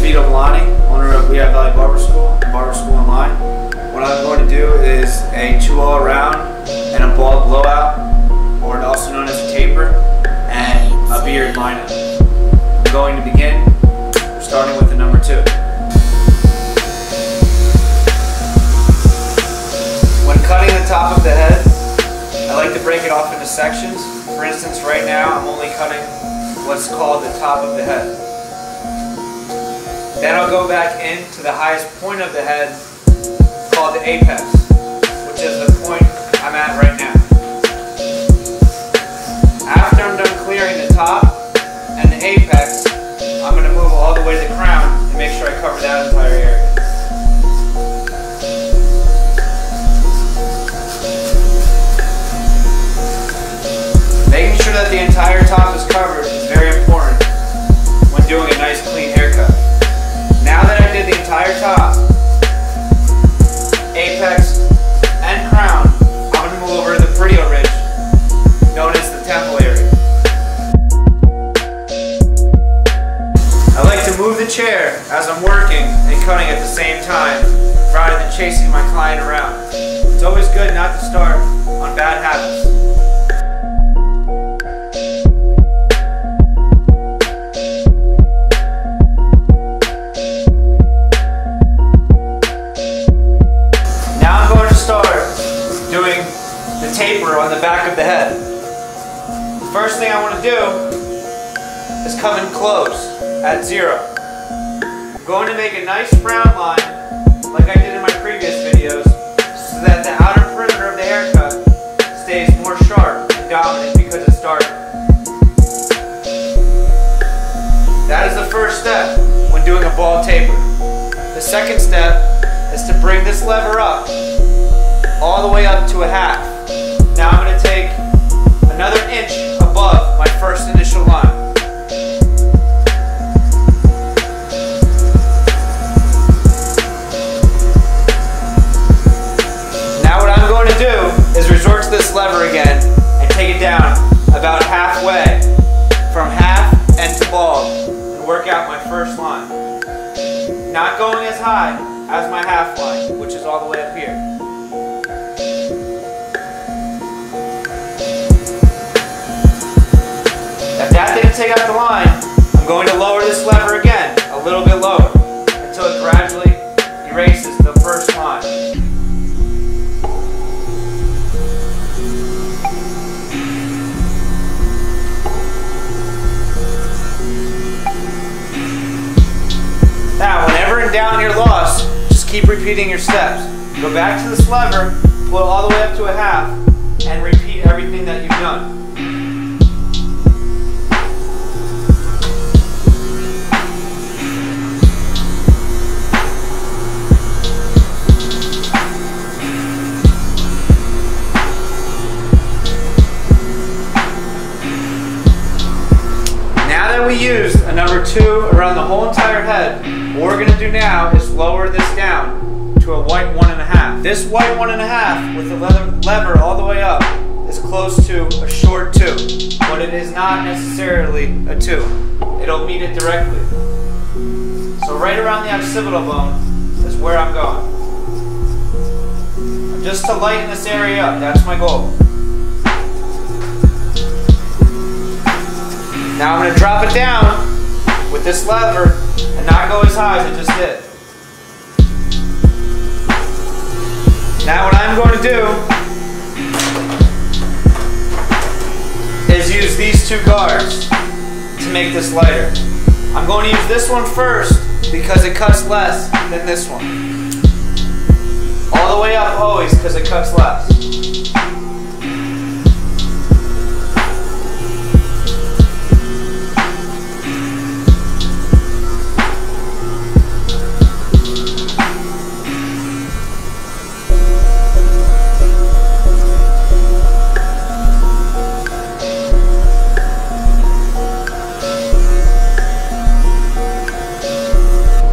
Vito Milani, owner of Lehigh Valley Barber School and Barber School Online. What I'm going to do is a 2 all around and a bald blowout, or also known as a taper, and a beard lineup. I'm going to begin starting with the number 2. When cutting the top of the head, I like to break it off into sections. For instance, right now I'm only cutting what's called the top of the head. Then I'll go back into the highest point of the head, called the apex, which is the point I'm at right now. After I'm done clearing the top and the apex, I'm going to move all the way to the crown and make sure I cover that entire area. Making sure that the entire top is covered is very important when doing a nice clean haircut. Now that I did the entire top, apex, and crown, I'm going to move over to the Perio ridge, known as the temple area. I like to move the chair as I'm working and cutting at the same time, rather than chasing my client around. It's always good not to start on bad habits. Doing the taper on the back of the head. The first thing I want to do is come in close at 0. I'm going to make a nice frown line like I did in my previous videos, so that the outer perimeter of the haircut stays more sharp and dominant because it's darker. That is the first step when doing a bald taper. The second step is to bring this lever up all the way up to a half. Now I'm going to take another inch above my first initial line. Now what I'm going to do is resort to this lever again and take it down about halfway, from half and to bald, and work out my first line. Not going as high as my half line, which is all the way up here. If that didn't take out the line, I'm going to lower this lever again, a little bit lower, until it gradually erases the first line. Now, whenever in doubt you're lost, just keep repeating your steps. Go back to this lever, pull it all the way up to a half, and repeat everything that you've done. We used a number 2 around the whole entire head. What we're going to do now is lower this down to a white 1.5. This white 1.5 with the lever all the way up is close to a short 2, but it is not necessarily a 2. It'll meet it directly. So right around the occipital bone is where I'm going. Just to lighten this area up, that's my goal. Now I'm going to drop it down with this lever and not go as high as I just did. Now what I'm going to do is use these 2 guards to make this lighter. I'm going to use this one first because it cuts less than this one. All the way up always because it cuts less.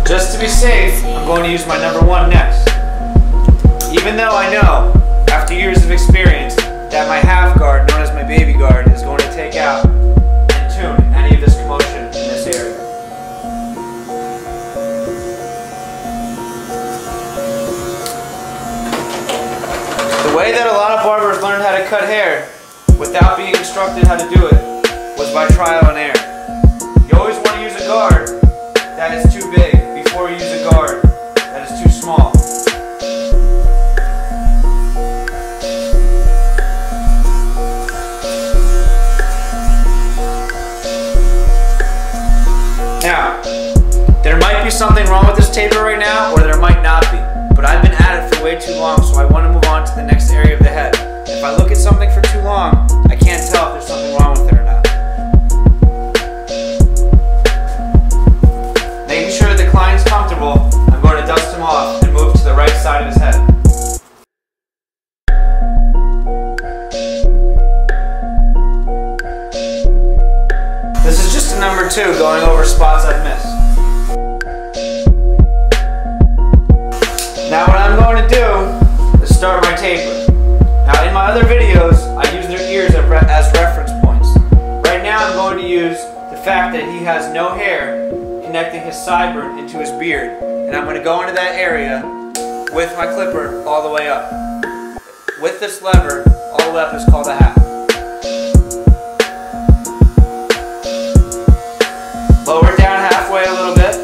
Just to be safe, I'm going to use my number 1 next. Even though I know, after years of experience, that my half guard, known as my baby guard, is going to take out and tune any of this commotion in this area. cut hair without being instructed how to do it was by trial and error. You always want to use a guard that is too big before you use a guard that is too small. Now, there might be something wrong with this taper right now, or there might not be, but I've been at it for way too long, so I want to move on to the next area of the head. If I look at something for too long, I can't tell if there's something wrong with it or not. Making sure that the client's comfortable, I'm going to dust him off and move to the right side of his head. This is just a number 2 going over spots I've missed. Now what I'm going to do is start my taper. Now in my other videos, I use their ears as reference points. Right now I'm going to use the fact that he has no hair connecting his sideburn into his beard. And I'm going to go into that area with my clipper all the way up. With this lever, all the way up is called a half. Lower it down halfway a little bit.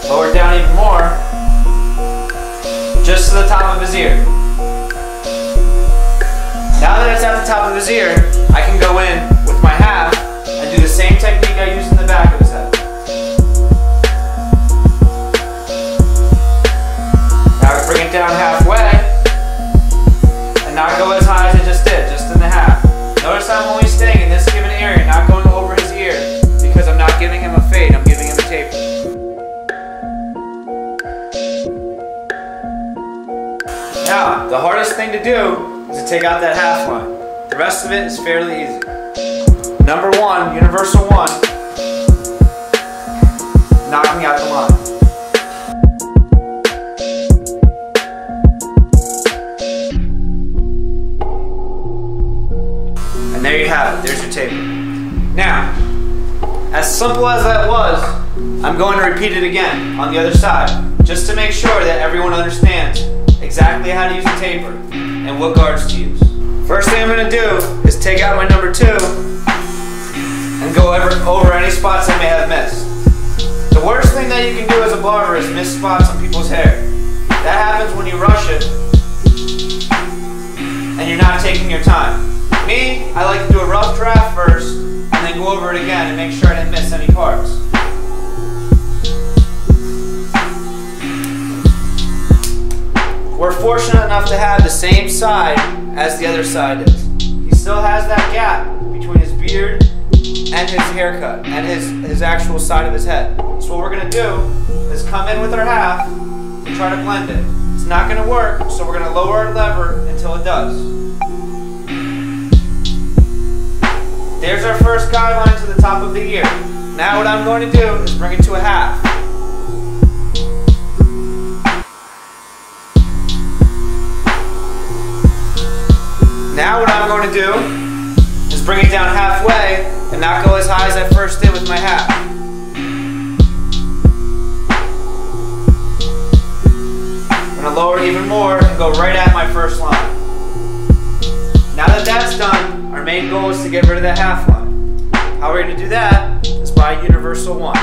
Lower it down even more. Just to the top of his ear. Now that it's at the top of his ear, I can go in with my half and do the same technique I used in the back of his head. Now I bring it down halfway and not go as high as I just did, just in the half. Notice I'm only staying in this given area, not going over his ear, because I'm not giving him a fade, I'm giving him a taper. Now, the hardest thing to do is to take out that half line. The rest of it is fairly easy. Number 1, universal 1, knocking out the line. And there you have it, there's your taper. Now, as simple as that was, I'm going to repeat it again on the other side, just to make sure that everyone understands exactly how to use a taper and what guards to use. First thing I'm going to do is take out my number 2 and go over any spots I may have missed. The worst thing that you can do as a barber is miss spots on people's hair. That happens when you rush it and you're not taking your time. Me, I like to do a rough draft first and then go over it again and make sure I didn't miss any parts. We're fortunate enough to have the same side as the other side is. He still has that gap between his beard and his haircut and his actual side of his head. So what we're going to do is come in with our half and try to blend it. It's not going to work, so we're going to lower our lever until it does. There's our first guideline to the top of the ear. Now what I'm going to do is bring it to a half. Now what I'm going to do is bring it down halfway and not go as high as I first did with my half. I'm going to lower it even more and go right at my first line. Now that that's done, our main goal is to get rid of that half line. How we're going to do that is by universal 1.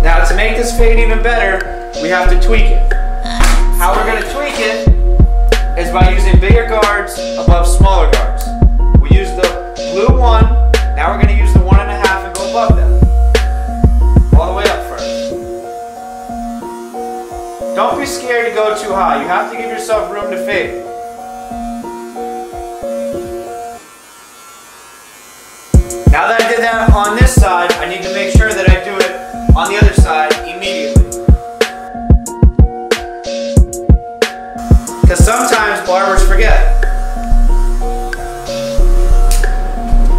Now to make this fade even better, we have to tweak it. How we're going to tweak it is by using bigger guards above smaller guards. We use the blue 1, now we're going to use the 1.5 and go above them. All the way up first. Don't be scared to go too high, you have to give yourself room to fade. Now that I did that on this side, I need to make sure that I do it on the other side immediately. Because sometimes barbers forget.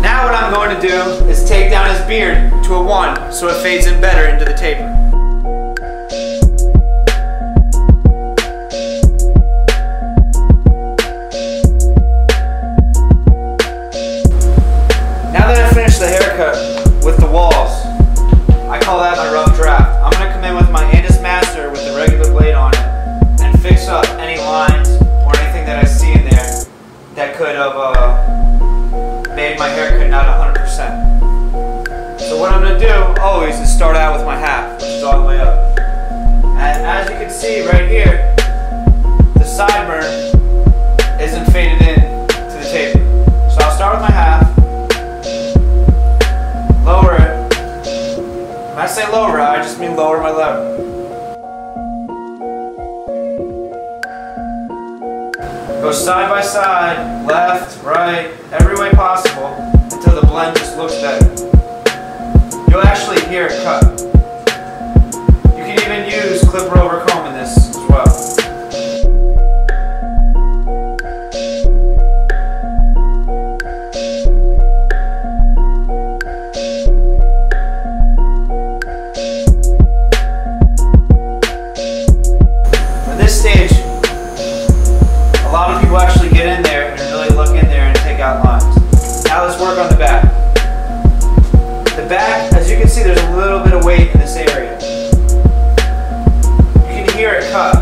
Now what I'm going to do is take down his beard to a 1 so it fades in better into the taper. Now that I finished the haircut with the walls, I call that my rough draft. I'm going to come in with my Andis Master with the regular blade on it and fix up any lines or anything that I see in there that could have made my haircut not 100%. So what I'm going to do always is start out with my half, which is all the way up. And as you can see right here, the sideburn isn't faded in to the taper. So I'll start with my half, lower it. When I say lower, I just mean lower my lever. Go side by side, left, right, every way possible until the blend just looks better. You'll actually hear it cut. You can even use clipper over comb in this as well. At this stage, a lot of people actually get in there and really look in there and take out lines. Now let's work on the back. The back, as you can see, there's a little bit of weight in this area. You can hear it cut.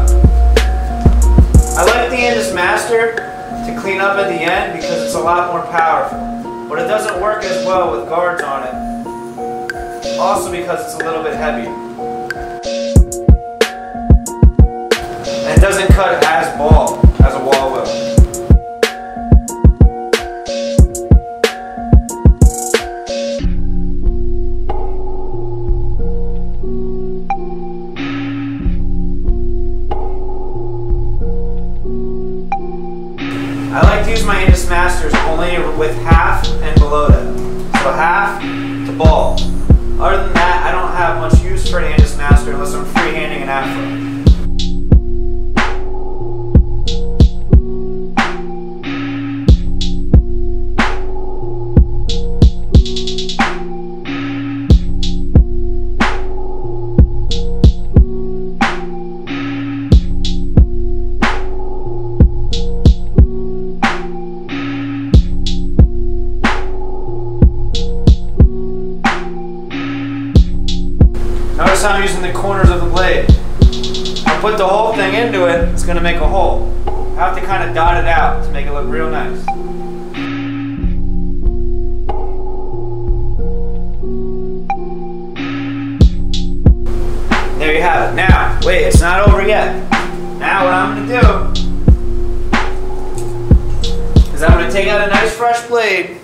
I like the Andis Master to clean up at the end because it's a lot more powerful. But it doesn't work as well with guards on it. Also because it's a little bit heavier. And it doesn't cut as bald as a wall will. I like to use my Andis Masters only with half and below that. So half to bald. Other than that, I don't have much use for an Andis Master unless I'm freehanding an afro. Notice I'm using the corners of the blade. I'll put the whole thing into it, it's going to make a hole. I have to kind of dot it out to make it look real nice. There you have it. Now, wait, it's not over yet. Now what I'm going to do is I'm going to take out a nice fresh blade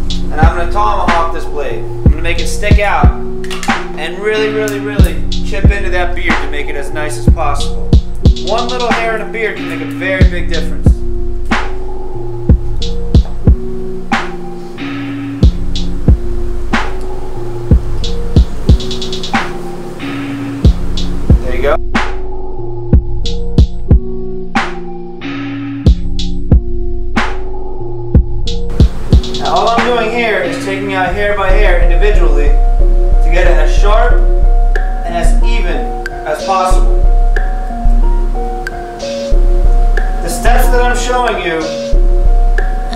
and I'm going to tomahawk this blade. I'm going to make it stick out and really, really, really chip into that beard to make it as nice as possible. One little hair in a beard can make a very big difference. There you go. Now all I'm doing here is taking out hair by hair individually to get it as sharp and as even as possible. The steps that I'm showing you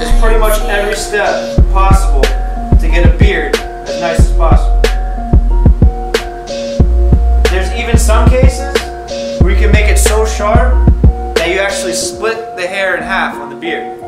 is pretty much every step possible to get a beard as nice as possible. There's even some cases where you can make it so sharp that you actually split the hair in half on the beard.